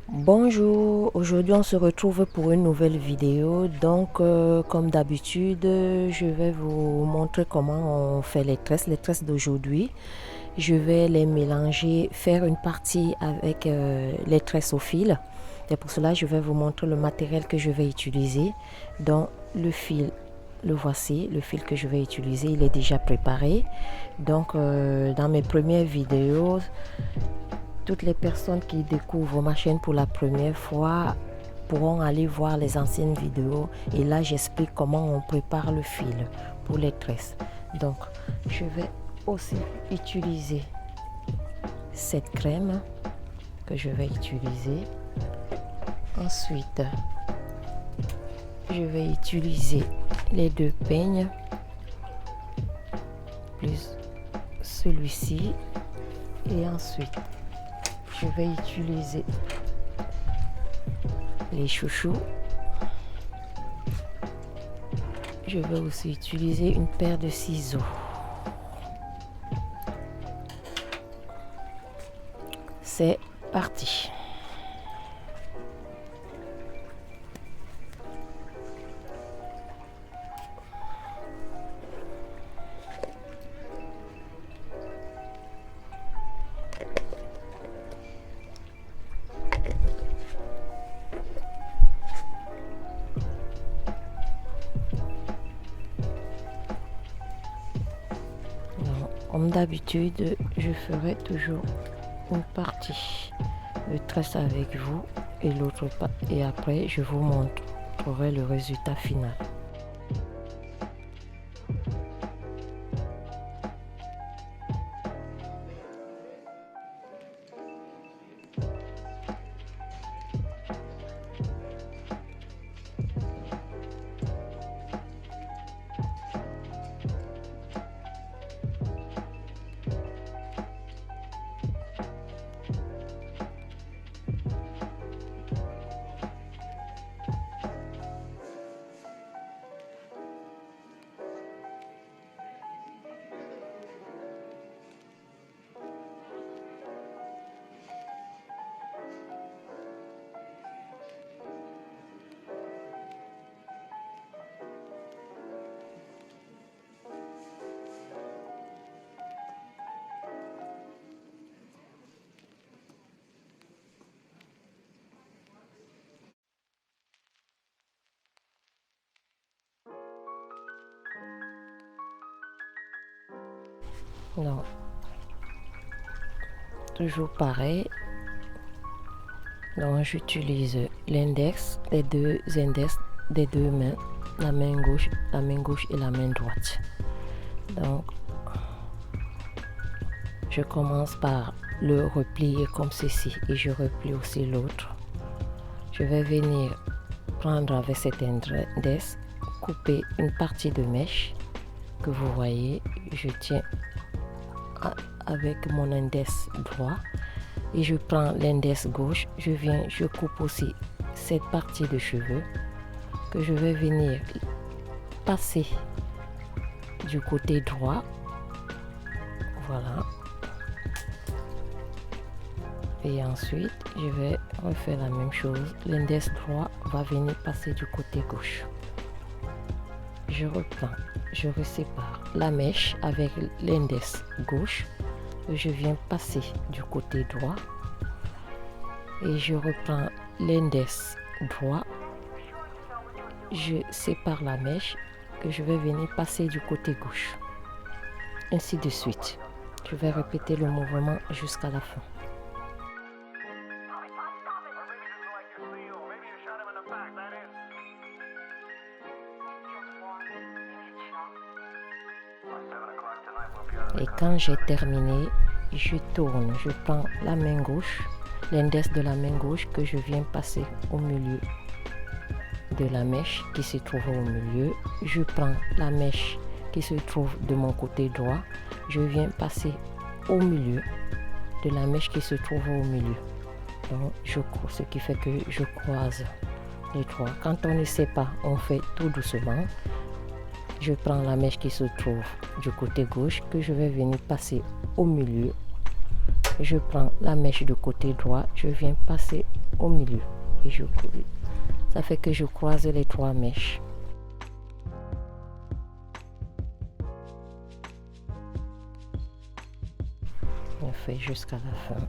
Bonjour, aujourd'hui on se retrouve pour une nouvelle vidéo. Donc comme d'habitude, je vais vous montrer comment on fait les tresses d'aujourd'hui. Je vais les mélanger, faire une partie avec les tresses au fil. Et pour cela, je vais vous montrer le matériel que je vais utiliser. Donc le fil, le voici, le fil que je vais utiliser, il est déjà préparé. Donc dans mes premières vidéos, toutes les personnes qui découvrent ma chaîne pour la première fois pourront aller voir les anciennes vidéos et là j'explique comment on prépare le fil pour les tresses. Donc je vais aussi utiliser cette crème que je vais utiliser. Ensuite je vais utiliser les deux peignes plus celui-ci et ensuite je vais utiliser les chouchous. Je vais aussi utiliser une paire de ciseaux. C'est parti. Comme d'habitude, je ferai toujours une partie de tresse avec vous et l'autre pas, et après je vous montrerai le résultat final. Non, toujours pareil. Donc j'utilise l'index, les deux index des deux mains, la main gauche et la main droite. Donc je commence par le replier comme ceci et je replie aussi l'autre. Je vais venir prendre avec cet index, couper une partie de mèche que vous voyez. Je tiens avec mon index droit et je prends l'index gauche. Je coupe aussi cette partie de cheveux que je vais venir passer du côté droit. Voilà. Et ensuite, je vais refaire la même chose. L'index droit va venir passer du côté gauche. Je reprends, je resépare la mèche avec l'index gauche. Je viens passer du côté droit. Et je reprends l'index droit. Je sépare la mèche que je vais venir passer du côté gauche. Ainsi de suite. Je vais répéter le mouvement jusqu'à la fin. Et quand j'ai terminé, je tourne, je prends la main gauche, l'index de la main gauche que je viens passer au milieu de la mèche qui se trouve au milieu. Je prends la mèche qui se trouve de mon côté droit, je viens passer au milieu de la mèche qui se trouve au milieu. Donc ce qui fait que je croise les trois. Quand on ne sait pas, on fait tout doucement. Je prends la mèche qui se trouve du côté gauche que je vais venir passer au milieu je prends la mèche de côté droit, je viens passer au milieu et je colle. Ça fait que je croise les 3 mèches. On fait jusqu'à la fin.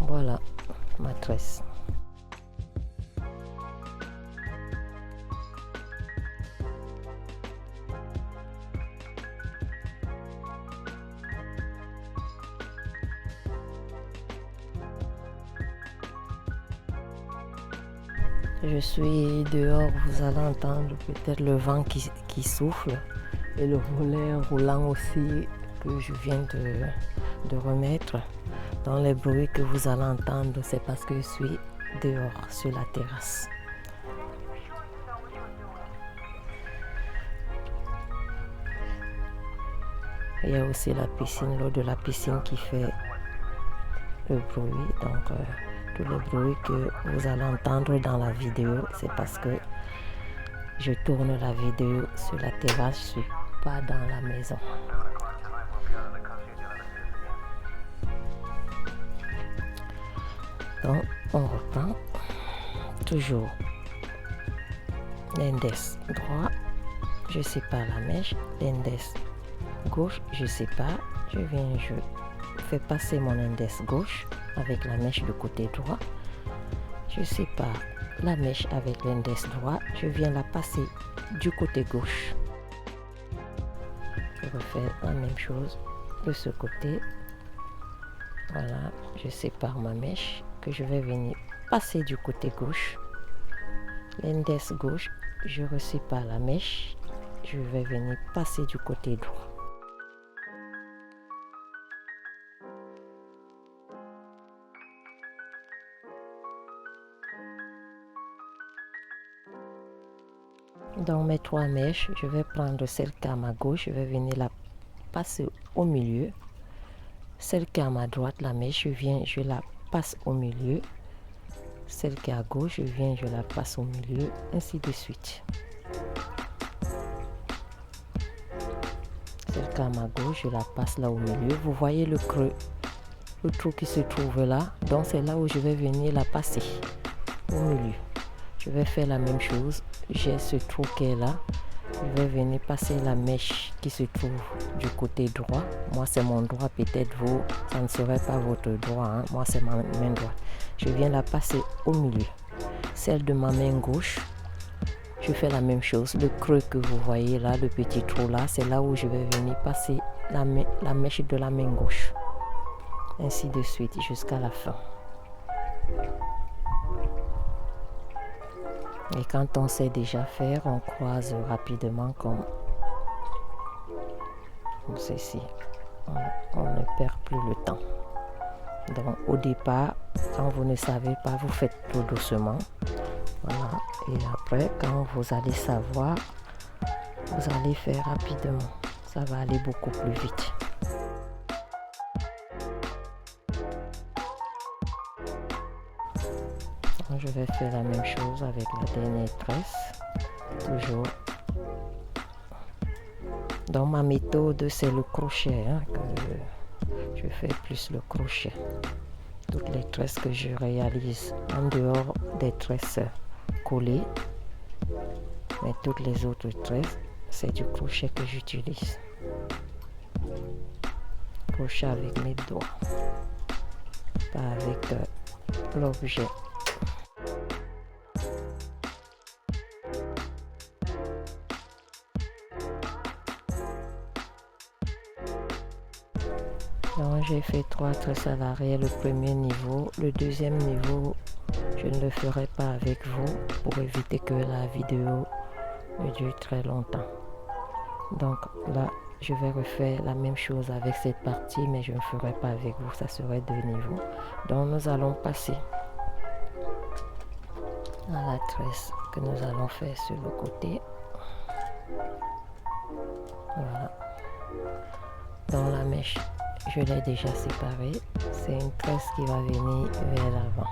Voilà ma tresse. Je suis dehors, vous allez entendre peut-être le vent qui souffle et le volet roulant aussi que je viens de remettre. Dans les bruits que vous allez entendre, c'est parce que je suis dehors sur la terrasse. Il y a aussi la piscine, l'eau de la piscine qui fait le bruit. Donc tous les bruits que vous allez entendre dans la vidéo, c'est parce que je tourne la vidéo sur la terrasse, je ne suis pas dans la maison. Donc on reprend toujours l'index droit, je sépare la mèche, l'index gauche, je sépare, je fais passer mon index gauche avec la mèche du côté droit, je sépare la mèche avec l'index droit, je viens la passer du côté gauche. Je refais la même chose de ce côté. Voilà, je sépare ma mèche que je vais venir passer du côté gauche. L'index gauche, je resépare la mèche, je vais venir passer du côté droit. Dans mes 3 mèches, je vais prendre celle qui est à ma gauche, je vais venir la passer au milieu. Celle qui est à ma droite, la mèche, je la passe au milieu. Celle qui est à gauche, je la passe au milieu, ainsi de suite. Celle qui est à ma gauche, je la passe là au milieu. Vous voyez le creux, le trou qui se trouve là, donc c'est là où je vais venir la passer au milieu. Je vais faire la même chose, j'ai ce trou qui est là, je vais venir passer la mèche qui se trouve du côté droit. Moi c'est mon droit, peut-être vous, ça ne serait pas votre droit, hein? Moi c'est ma main droite. Je viens la passer au milieu. Celle de ma main gauche, je fais la même chose, le creux que vous voyez là, le petit trou là, c'est là où je vais venir passer la mèche de la main gauche. Ainsi de suite jusqu'à la fin. Et quand on sait déjà faire, on croise rapidement comme ceci. On ne perd plus le temps. Donc au départ, quand vous ne savez pas, vous faites tout doucement. Voilà. Et après, quand vous allez savoir, vous allez faire rapidement. Ça va aller beaucoup plus vite. Je vais faire la même chose avec la dernière tresse, toujours. Dans ma méthode, c'est le crochet, hein, que je fais plus le crochet. Toutes les tresses que je réalise en dehors des tresses collées, mais toutes les autres tresses, c'est du crochet que j'utilise. Crochet avec mes doigts, pas avec l'objet. Donc j'ai fait 3 tresses à l'arrière, le premier niveau. Le deuxième niveau, je ne le ferai pas avec vous pour éviter que la vidéo ne dure très longtemps. Donc là, je vais refaire la même chose avec cette partie, mais je ne ferai pas avec vous, ça serait 2 niveaux. Donc nous allons passer à la tresse que nous allons faire sur le côté. Voilà. Dans la mèche, je l'ai déjà séparée. C'est une tresse qui va venir vers l'avant.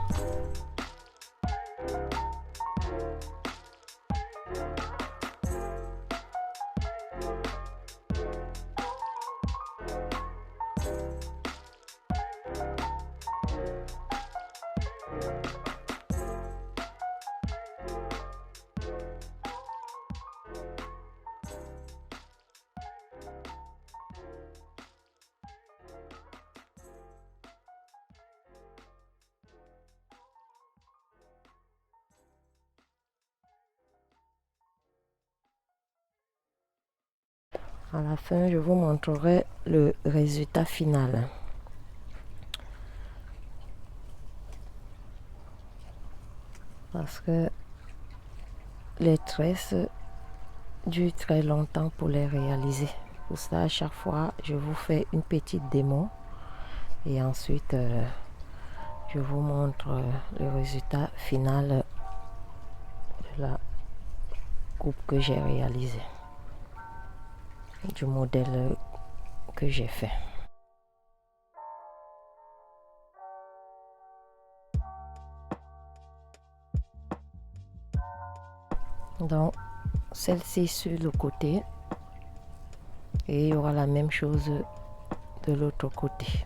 À la fin, je vous montrerai le résultat final. Parce que les tresses durent très longtemps pour les réaliser. Pour ça, à chaque fois, je vous fais une petite démo et ensuite, je vous montre le résultat final de la coupe que j'ai réalisée, du modèle que j'ai fait. Donc, celle-ci sur le côté et il y aura la même chose de l'autre côté.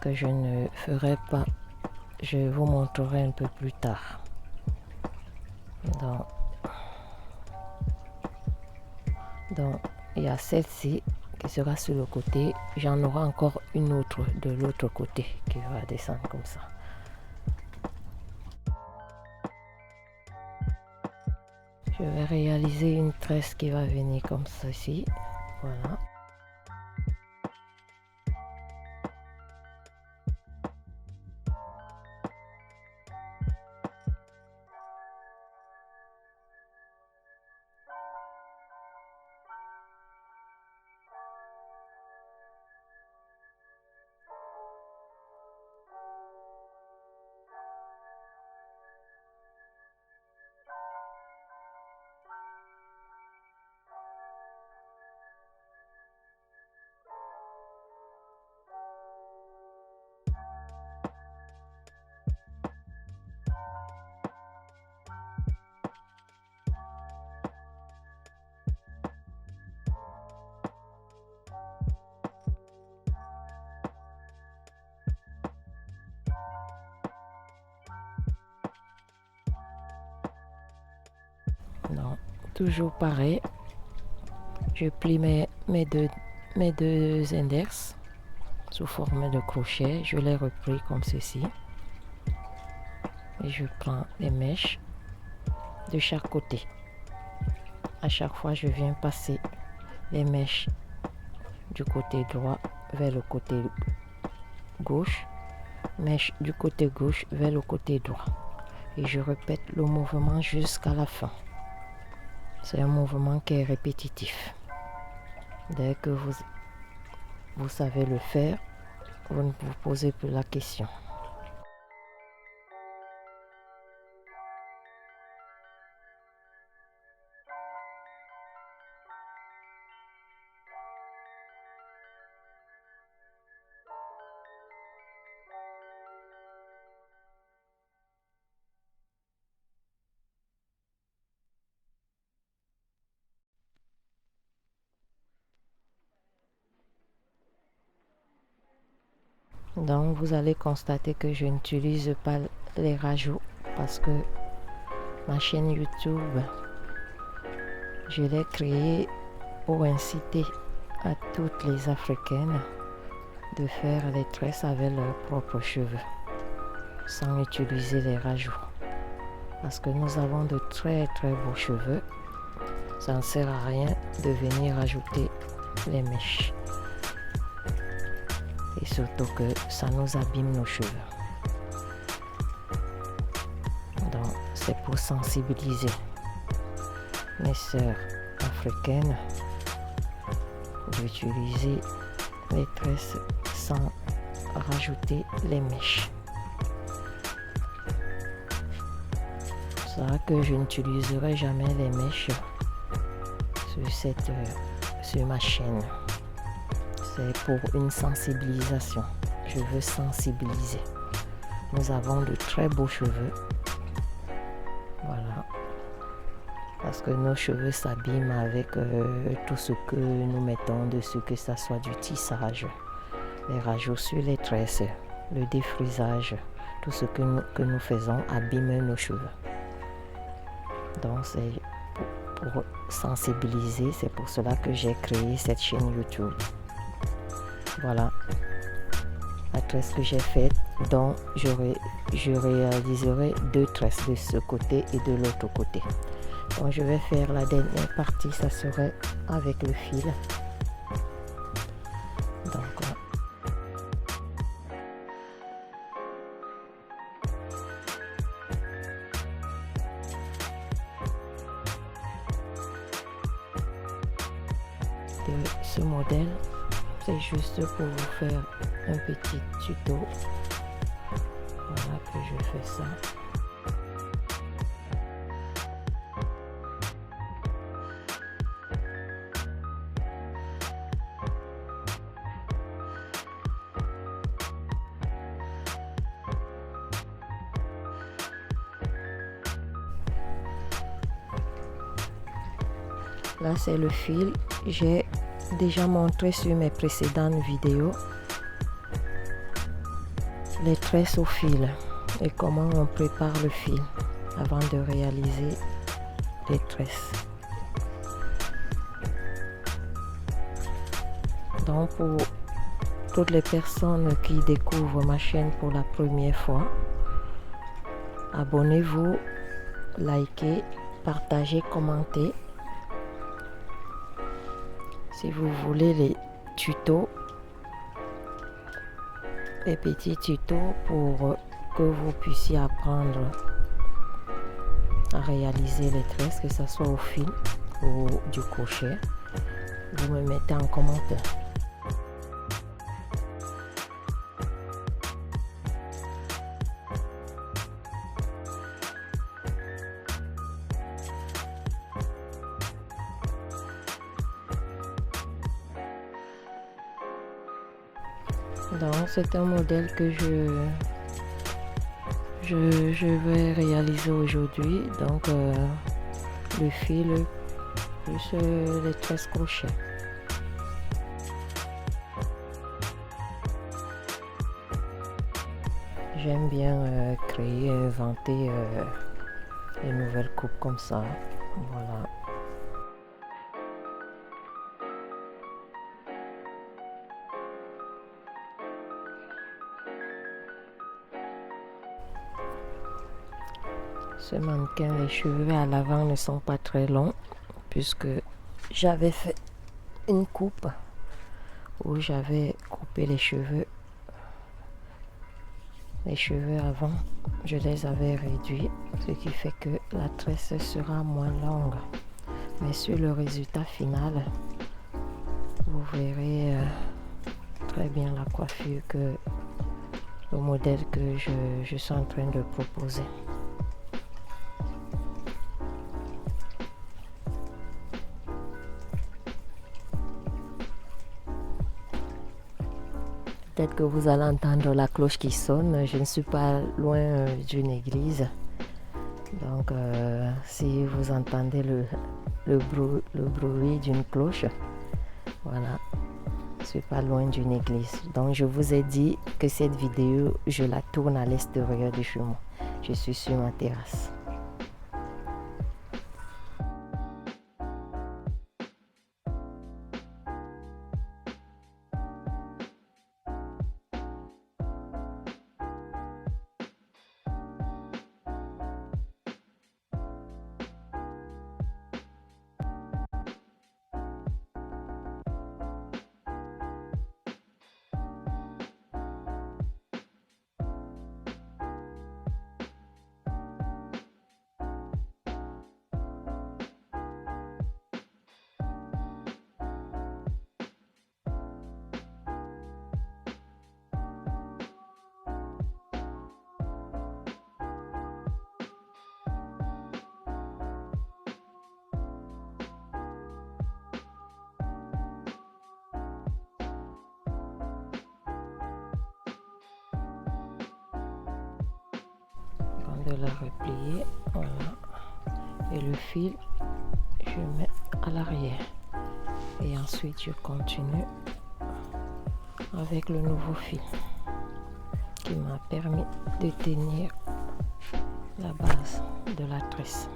Que je ne ferai pas, je vous montrerai un peu plus tard. Donc il y a celle-ci qui sera sur le côté, j'en aurai encore une autre de l'autre côté qui va descendre comme ça. Je vais réaliser une tresse qui va venir comme ceci, voilà. Donc, toujours pareil, je plie mes deux index sous forme de crochet, je les replie comme ceci et je prends les mèches de chaque côté. À chaque fois, je viens passer les mèches du côté droit vers le côté gauche, mèche du côté gauche vers le côté droit et je répète le mouvement jusqu'à la fin. C'est un mouvement qui est répétitif. Dès que vous savez le faire, vous ne vous posez plus la question. Donc vous allez constater que je n'utilise pas les rajouts parce que ma chaîne YouTube, je l'ai créée pour inciter à toutes les Africaines de faire les tresses avec leurs propres cheveux sans utiliser les rajouts. Parce que nous avons de très beaux cheveux, ça ne sert à rien de venir ajouter les mèches. Et surtout que ça nous abîme nos cheveux. Donc c'est pour sensibiliser mes sœurs africaines d'utiliser les tresses sans rajouter les mèches. C'est ça que je n'utiliserai jamais les mèches sur ma chaîne. C'est pour une sensibilisation. Je veux sensibiliser. Nous avons de très beaux cheveux. Voilà. parce que nos cheveux s'abîment avec tout ce que nous mettons dessus, que ce soit du tissage, les rajouts sur les tresses, le défrisage, tout ce que nous faisons abîme nos cheveux. Donc c'est pour sensibiliser, c'est pour cela que j'ai créé cette chaîne YouTube. Voilà la tresse que j'ai faite, donc je réaliserai 2 tresses de ce côté et de l'autre côté. Donc je vais faire la dernière partie, ça serait avec le fil. Donc de ce modèle, c'est juste pour vous faire un petit tuto. Voilà que je fais ça. Là c'est le fil, j'ai déjà montré sur mes précédentes vidéos les tresses au fil et comment on prépare le fil avant de réaliser les tresses. Donc pour toutes les personnes qui découvrent ma chaîne pour la première fois, abonnez-vous, likez, partagez, commentez. Si vous voulez les tutos, les petits tutos pour que vous puissiez apprendre à réaliser les tresses, que ce soit au fil ou du crochet, vous me mettez en commentaire. Donc c'est un modèle que je vais réaliser aujourd'hui. Donc le fil plus les 13 crochets. J'aime bien créer, inventer les nouvelles coupes comme ça. Voilà. Ce mannequin, les cheveux à l'avant ne sont pas très longs puisque j'avais fait une coupe où j'avais coupé les cheveux avant, je les avais réduits, ce qui fait que la tresse sera moins longue. Mais sur le résultat final, vous verrez très bien la coiffure que le modèle que je suis en train de proposer. Peut-être que vous allez entendre la cloche qui sonne. Je ne suis pas loin d'une église. Donc, si vous entendez le bruit d'une cloche, voilà, je ne suis pas loin d'une église. Donc, je vous ai dit que cette vidéo, je la tourne à l'extérieur de chez moi. Je suis sur ma terrasse. De la replier, voilà, et le fil je mets à l'arrière et ensuite je continue avec le nouveau fil qui m'a permis de tenir la base de la tresse.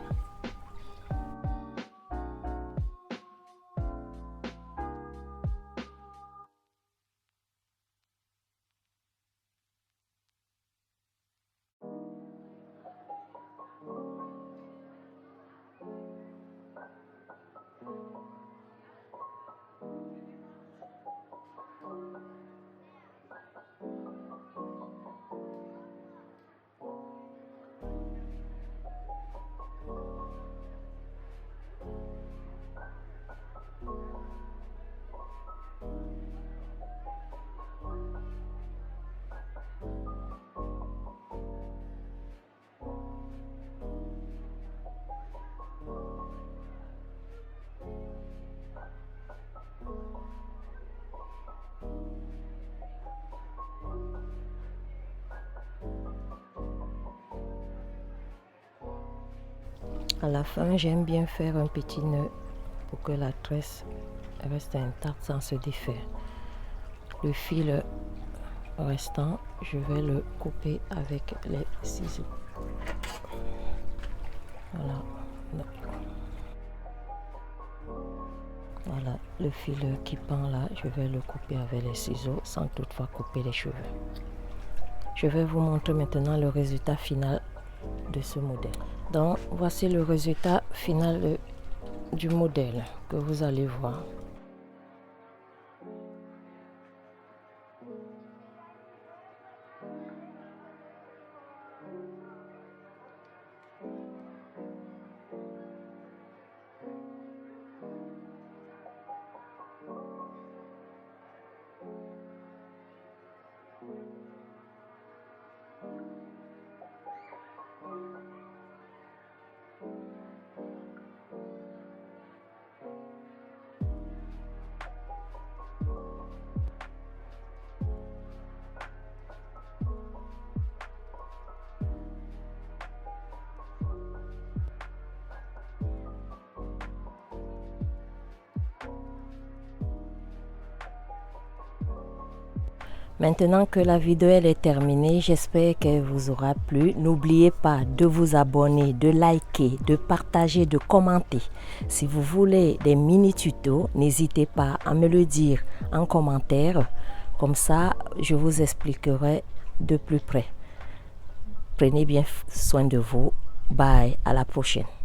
À la fin, j'aime bien faire un petit nœud pour que la tresse reste intacte sans se défaire. Le fil restant, je vais le couper avec les ciseaux. Voilà. Voilà, le fil qui pend là, je vais le couper avec les ciseaux sans toutefois couper les cheveux. Je vais vous montrer maintenant le résultat final de ce modèle. Donc voici le résultat final du modèle que vous allez voir. Maintenant que la vidéo est terminée, j'espère qu'elle vous aura plu. N'oubliez pas de vous abonner, de liker, de partager, de commenter. Si vous voulez des mini tutos, n'hésitez pas à me le dire en commentaire. Comme ça, je vous expliquerai de plus près. Prenez bien soin de vous. Bye, à la prochaine.